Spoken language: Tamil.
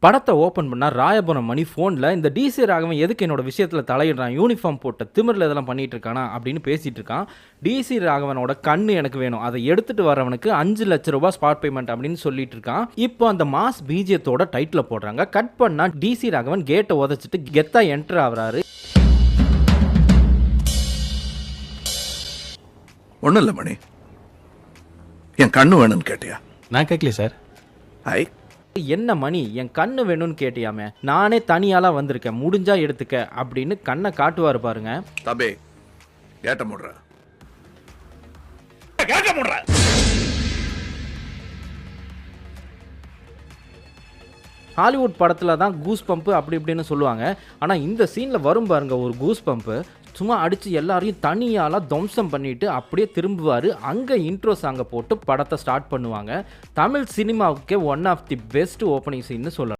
படத்தை ஓப்பன் பண்ணால் ராயபுரம் மணி ஃபோனில் இந்த டிசி ராகவன் எதுக்கு என்னோட விஷயத்தில் தலையிடுறான், யூனிஃபார்ம் போட்ட திமிரில் இதெல்லாம் பண்ணிட்டு இருக்கானா அப்படின்னு பேசிட்டு இருக்கான். டிசி ராகவனோட கண்ணு எனக்கு வேணும், அதை எடுத்துட்டு வரவனுக்கு 5 லட்ச ரூபாய் ஸ்பாட் பேமெண்ட் அப்படின்னு சொல்லிட்டு இருக்கான். இப்போ அந்த மாஸ் பிஜியத்தோட டைட்டில் போடுறாங்க. கட் பண்ணா டிசி ராகவன் கேட்டை உதச்சிட்டு கெத்தா என்டர் ஆகுறாரு. ஒன்றும் இல்லை மணி, என் கண்ணு வேணும்னு கேட்டியா? நான் கேட்கல சார். என்ன மணி, என் கண்ணு வேணும்னு கேட்டியாமே, நானே தனியாலாம் வந்திருக்கேன், முடிஞ்சா எடுத்துக்க அப்படின்னு கண்ணை காட்டுவாரு பாருங்க. தம்பி கேட்ட முடுற கேட்ட முடுற. ஹாலிவுட் படத்தில் தான் கூஸ் பம்பு அப்படி இப்படின்னு சொல்லுவாங்க. ஆனால் இந்த சீனில் வரும் பாருங்க ஒரு கூஸ் பம்பு, சும்மா அடித்து எல்லாரையும் தனியாலாம் துவம்சம் பண்ணிட்டு அப்படியே திரும்புவார். அங்கே இன்ட்ரோ சாங்கை போட்டு படத்தை ஸ்டார்ட் பண்ணுவாங்க. தமிழ் சினிமாவுக்கே one of the best opening சீன்னு சொல்லலாம்.